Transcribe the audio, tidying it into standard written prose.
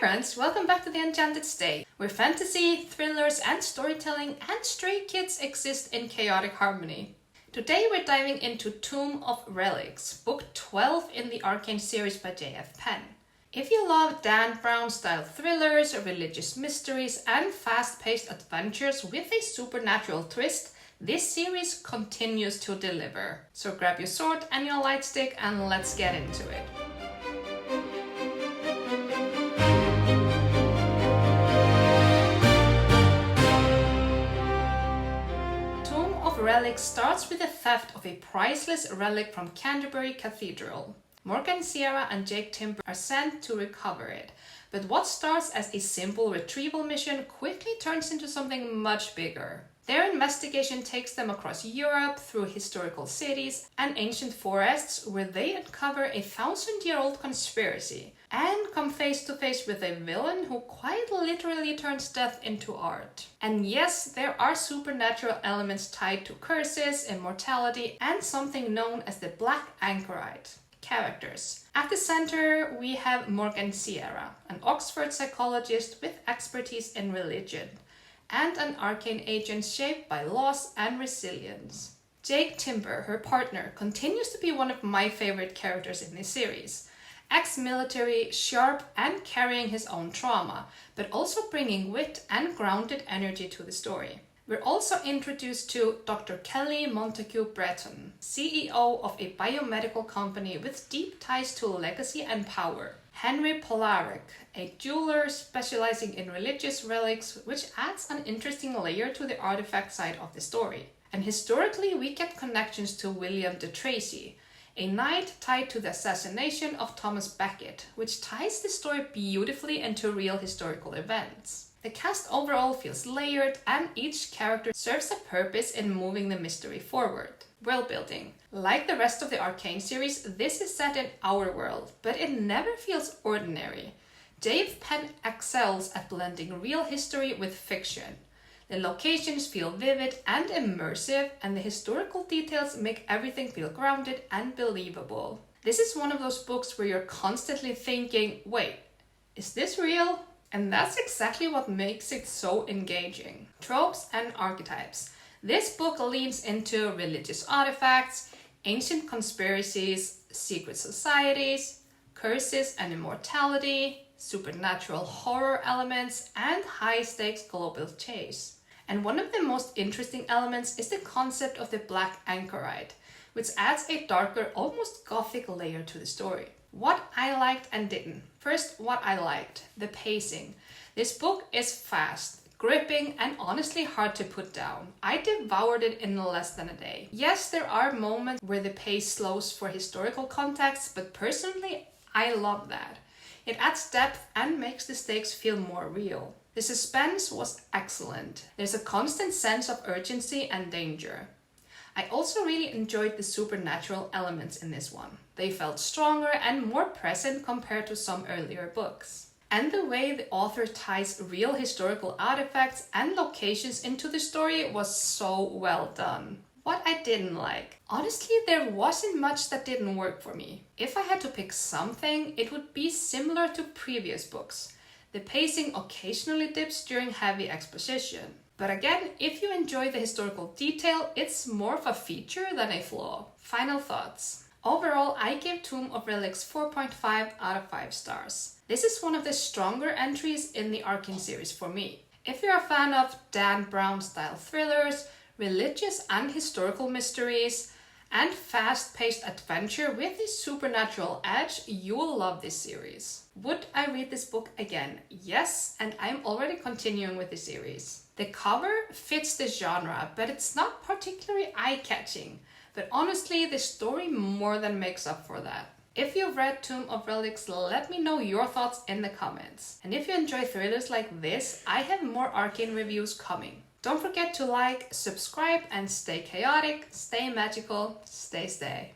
friends, welcome back to the Enchanted State, where fantasy, thrillers, and storytelling and stray kids exist in chaotic harmony. Today we're diving into Tomb of Relics, book 12 in the ARKANE series by J.F. Penn. If you love Dan Brown-style thrillers, religious mysteries, and fast-paced adventures with a supernatural twist, this series continues to deliver. So grab your sword and your light stick and let's get into it. Tomb of Relics starts with the theft of a priceless relic from Canterbury Cathedral. Morgan, Sierra, and Jake Timber are sent to recover it, but what starts as a simple retrieval mission quickly turns into something much bigger. Their investigation takes them across Europe, through historical cities and ancient forests, where they uncover a 1,000-year-old conspiracy and come face to face with a villain who quite literally turns death into art. And yes, there are supernatural elements tied to curses, immortality, and something known as the Black Anchorite. Characters. At the center, we have Morgan Sierra, an Oxford psychologist with expertise in religion, and an arcane agent shaped by loss and resilience. Jake Timber, her partner, continues to be one of my favorite characters in this series. Ex-military, sharp, and carrying his own trauma, but also bringing wit and grounded energy to the story. We're also introduced to Dr. Kelly Montague Breton, CEO of a biomedical company with deep ties to legacy and power. Henry Polaric, a jeweler specializing in religious relics, which adds an interesting layer to the artifact side of the story. And historically, we get connections to William de Tracy, a knight tied to the assassination of Thomas Becket, which ties the story beautifully into real historical events. The cast overall feels layered, and each character serves a purpose in moving the mystery forward. Worldbuilding. Like the rest of the ARKANE series, this is set in our world, but it never feels ordinary. J.F. Penn excels at blending real history with fiction. The locations feel vivid and immersive, and the historical details make everything feel grounded and believable. This is one of those books where you're constantly thinking, wait, is this real? And that's exactly what makes it so engaging. Tropes and Archetypes. This book leans into religious artifacts, ancient conspiracies, secret societies, curses and immortality, supernatural horror elements, and high-stakes global chase. And one of the most interesting elements is the concept of the Black Anchorite, which adds a darker, almost gothic layer to the story. What I liked and didn't. First, what I liked. The pacing. This book is fast, gripping, and honestly hard to put down. I devoured it in less than a day. Yes, there are moments where the pace slows for historical context, but personally, I love that. It adds depth and makes the stakes feel more real. The suspense was excellent. There's a constant sense of urgency and danger. I also really enjoyed the supernatural elements in this one. They felt stronger and more present compared to some earlier books. And the way the author ties real historical artifacts and locations into the story was so well done. What I didn't like. Honestly, there wasn't much that didn't work for me. If I had to pick something, it would be similar to previous books. The pacing occasionally dips during heavy exposition. But again, if you enjoy the historical detail, it's more of a feature than a flaw. Final thoughts. Overall, I give Tomb of Relics 4.5 out of 5 stars. This is one of the stronger entries in the ARKANE series for me. If you're a fan of Dan Brown-style thrillers, religious and historical mysteries, and fast-paced adventure with a supernatural edge, you will love this series. Would I read this book again? Yes, and I'm already continuing with the series. The cover fits the genre, but it's not particularly eye-catching. But honestly, the story more than makes up for that. If you've read Tomb of Relics, let me know your thoughts in the comments. And if you enjoy thrillers like this, I have more ARKANE reviews coming. Don't forget to like, subscribe, and stay chaotic, stay magical, stay.